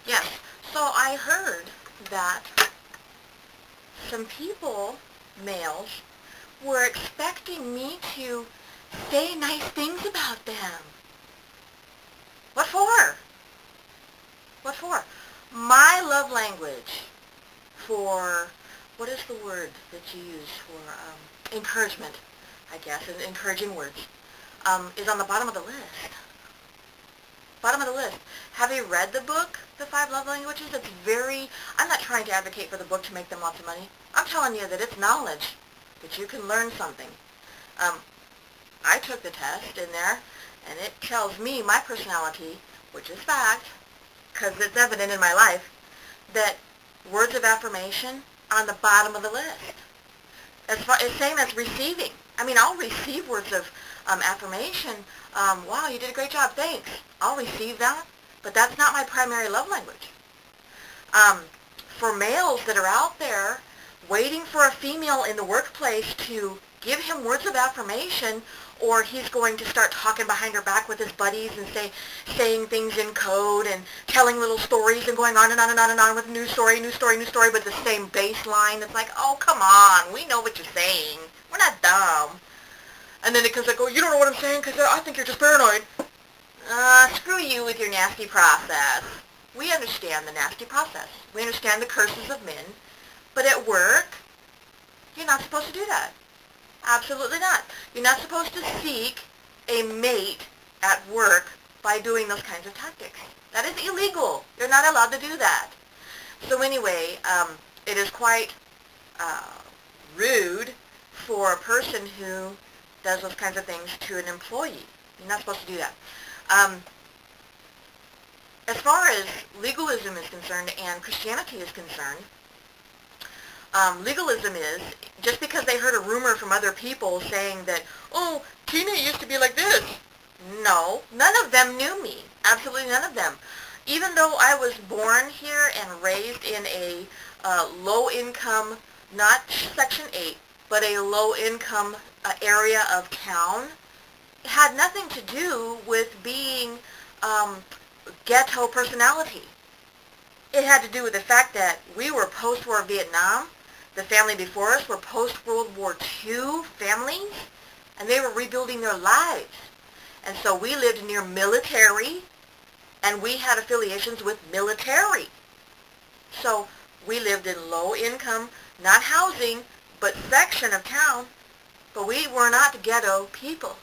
Yes. So I heard that some people, males, were expecting me to say nice things about them. What for? What for? My love language for, what is the word that you use for encouragement, I guess, and encouraging words, is on the bottom of the list. Bottom of the list. Have you read the book, The Five Love Languages? It's very, I'm not trying to advocate for the book to make them lots of money. I'm telling you that it's knowledge, that you can learn something. Um, I took the test in there, and it tells me my personality, which is fact, because it's evident in my life, that words of affirmation are on the bottom of the list. As same as receiving. I mean, I'll receive words of affirmation. Wow, you did a great job, thanks. I'll receive that, but that's not my primary love language. Um, for males that are out there waiting for a female in the workplace to give him words of affirmation, or he's going to start talking behind her back with his buddies and saying things in code and telling little stories and going on and on and on and on with new story, new story, new story, but the same baseline. It's like, oh, come on, we know what you're saying. We're not dumb. And then it comes like, oh, you don't know what I'm saying because I think you're just paranoid. Screw you with your nasty process. We understand the nasty process. We understand the curses of men. But at work, you're not supposed to do that. Absolutely not. You're not supposed to seek a mate at work by doing those kinds of tactics. That is illegal. You're not allowed to do that. So anyway, it is quite uh, rude for a person who does those kinds of things to an employee. You're not supposed to do that. As far as legalism is concerned and Christianity is concerned, legalism is just because they heard a rumor from other people saying that, oh, Tina used to be like this. No, none of them knew me. Absolutely none of them. Even though I was born here and raised in a low-income, not Section 8, but a low-income area of town, it had nothing to do with being ghetto personality. It had to do with the fact that we were post-war Vietnam. The family before us were post-World War II families, and they were rebuilding their lives. And so we lived near military, and we had affiliations with military. So we lived in low income, not housing, but section of town, but we were not ghetto people.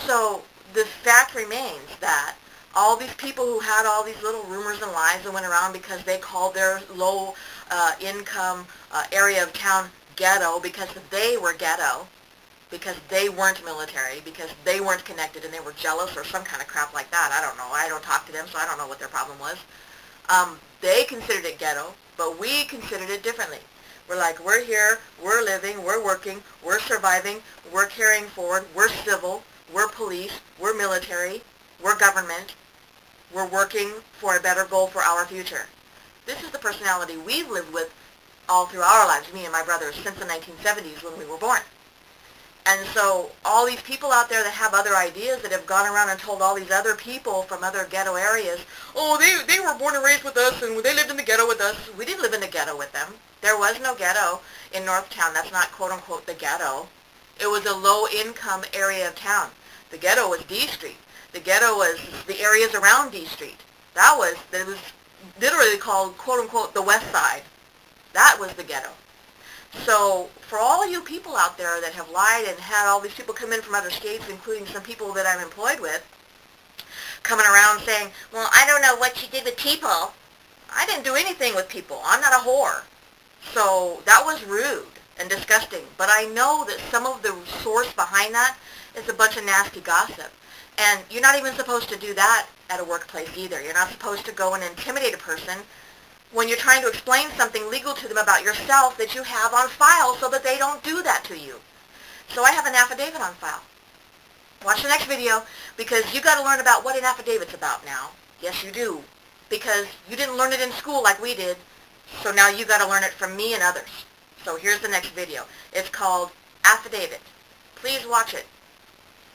So the fact remains that all these people who had all these little rumors and lies that went around because they called their low income area of town ghetto because they were ghetto, because they weren't military, because they weren't connected and they were jealous or some kind of crap like that. I don't know. I don't talk to them, so I don't know what their problem was. They considered it ghetto, but we considered it differently. We're like, we're here, we're living, we're working, we're surviving, we're carrying forward, we're civil, we're police, we're military, we're government, we're working for a better goal for our future. This is the personality we've lived with all through our lives, me and my brothers, since the 1970s when we were born. And so all these people out there that have other ideas that have gone around and told all these other people from other ghetto areas, oh, they were born and raised with us and they lived in the ghetto with us. We didn't live in the ghetto with them. There was no ghetto in Northtown. That's not quote-unquote the ghetto. It was a low-income area of town. The ghetto was D Street. The ghetto was the areas around D Street. It was literally called quote-unquote the West Side. That was the ghetto. So for all you people out there that have lied and had all these people come in from other states, including some people that I'm employed with, coming around saying, well, I don't know what you did with people. I didn't do anything with people. I'm not a whore. So that was rude and disgusting. But I know that some of the source behind that is a bunch of nasty gossip. And you're not even supposed to do that at a workplace either. You're not supposed to go and intimidate a person when you're trying to explain something legal to them about yourself that you have on file so that they don't do that to you. So I have an affidavit on file. Watch the next video because you got to learn about what an affidavit's about now. Yes, you do. Because you didn't learn it in school like we did, so now you got to learn it from me and others. So here's the next video. It's called Affidavit. Please watch it.